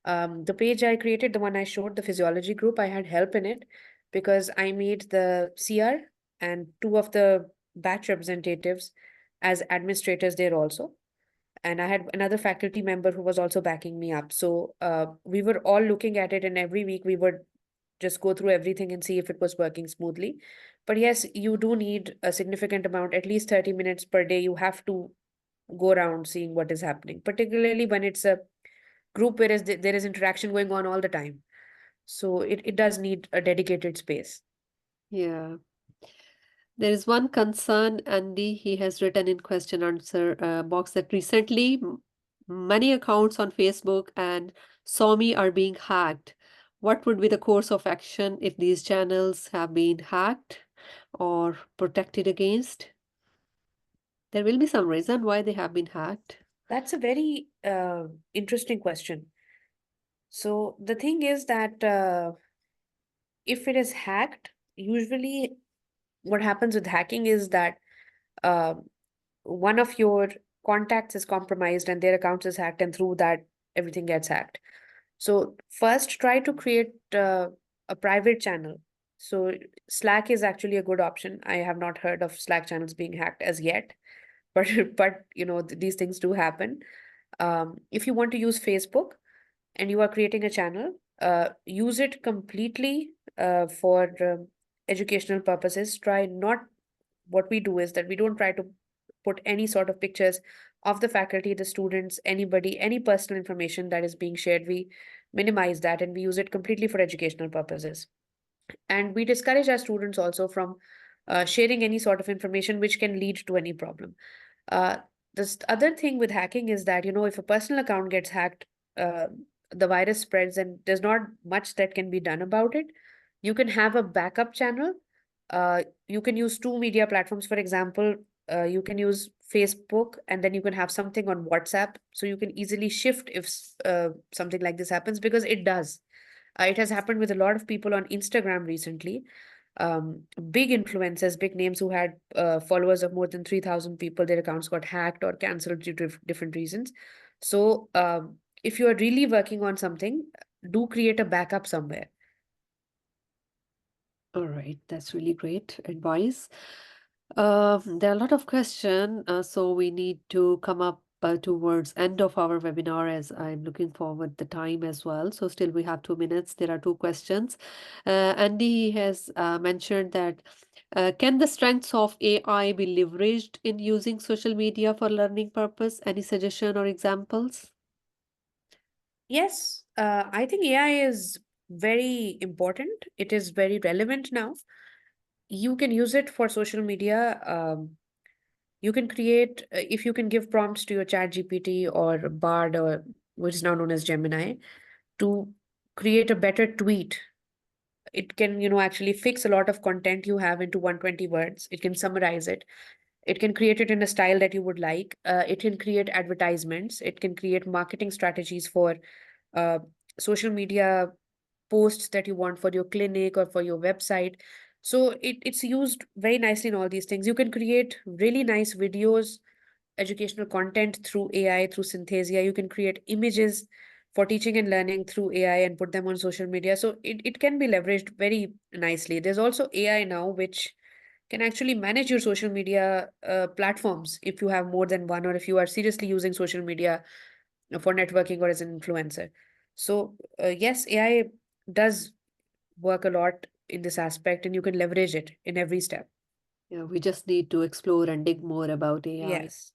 the page I created, the one I showed, the physiology group, I had help in it because I made the CR and two of the batch representatives as administrators there also. And I had another faculty member who was also backing me up. So we were all looking at it, and every week we would just go through everything and see if it was working smoothly. But yes, you do need a significant amount, at least 30 minutes per day. You have to go around seeing what is happening, particularly when it's a group where there is interaction going on all the time. So it does need a dedicated space. Yeah. There is one concern, Andy, he has written in question answer box that recently many accounts on Facebook and SOMI are being hacked. What would be the course of action if these channels have been hacked or protected against? There will be some reason why they have been hacked. That's a very interesting question. So the thing is that if it is hacked, usually what happens with hacking is that uh, one of your contacts is compromised and their account is hacked, and through that, everything gets hacked. So first, try to create a private channel. So Slack is actually a good option. I have not heard of Slack channels being hacked as yet, but these things do happen. If you want to use Facebook and you are creating a channel, use it completely for educational purposes. Try not What we do is that we don't try to put any sort of pictures of the faculty, the students, anybody, any personal information that is being shared. We minimize that and we use it completely for educational purposes. And we discourage our students also from sharing any sort of information which can lead to any problem. Uh, this other thing with hacking is that, if a personal account gets hacked, the virus spreads and there's not much that can be done about it. You can have a backup channel. You can use two media platforms. For example, you can use Facebook and then you can have something on WhatsApp. So you can easily shift if something like this happens, because it does. It has happened with a lot of people on Instagram recently. Big influencers, big names who had followers of more than 3,000 people, their accounts got hacked or cancelled due to different reasons. So if you are really working on something, do create a backup somewhere. All right, that's really great advice. There are a lot of questions, so we need to come up towards end of our webinar, as I'm looking forward the time as well. So still we have 2 minutes. There are two questions. Andy has mentioned that can the strengths of AI be leveraged in using social media for learning purpose? Any suggestion or examples? Yes, I think AI is very important. It is very relevant now. You can use it for social media. You can create, if you can give prompts to your Chat GPT or Bard, or which is now known as Gemini, to create a better tweet. It can, actually fix a lot of content you have into 120 words. It can summarize it. It can create it in a style that you would like. It can create advertisements. It can create marketing strategies for uh, social media posts that you want for your clinic or for your website. So it's used very nicely in all these things. You can create really nice videos, educational content through AI, through Synthesia. You can create images for teaching and learning through AI and put them on social media. So it can be leveraged very nicely. There's also AI now, which can actually manage your social media platforms if you have more than one, or if you are seriously using social media for networking or as an influencer. So, yes, AI does work a lot in this aspect, and you can leverage it in every step. Yeah, we just need to explore and dig more about AI. Yes.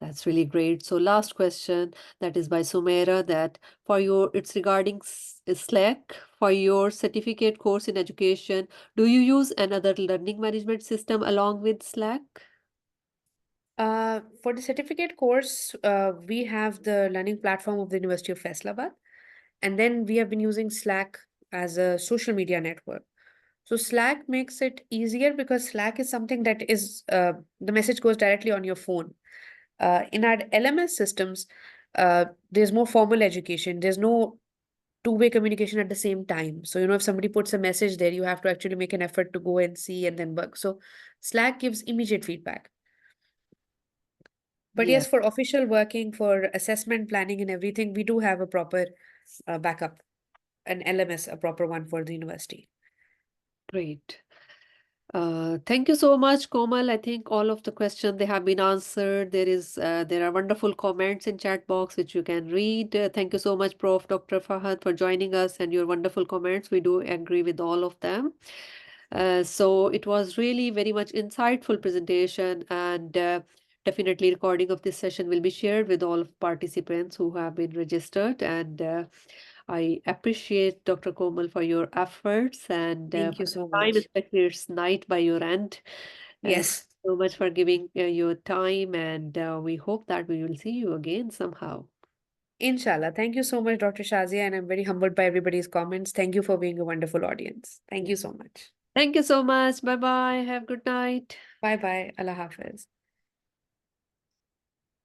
That's really great. So last question that is by Sumaira that it's regarding Slack for your certificate course in education. Do you use another learning management system along with Slack? For the certificate course, we have the learning platform of the University of Faisalabad, and then we have been using Slack as a social media network. So Slack makes it easier because Slack is something that is the message goes directly on your phone. In our LMS systems, there's more formal education. There's no two-way communication at the same time. So, if somebody puts a message there, you have to actually make an effort to go and see and then work. So Slack gives immediate feedback. But yes, Yes. for official working, for assessment planning and everything, we do have a proper backup, an LMS, a proper one for the university. Great. Thank you so much, Komal. I think all of the questions they have been answered. There are wonderful comments in chat box which you can read. Thank you so much, Prof. Dr. Fahad, for joining us and your wonderful comments. We do agree with all of them. So it was really very much insightful presentation, and definitely recording of this session will be shared with all of participants who have been registered. And I appreciate Dr. Komal for your efforts and Thank you so time, much. especially it's night by your end. Yes, So much for giving your time, and we hope that we will see you again somehow. inshallah. Thank you so much, Dr. Shazia, and I'm very humbled by everybody's comments. Thank you for being a wonderful audience. Thank you so much. Thank you so much. Bye bye. Have a good night. Bye bye. Allah Hafiz.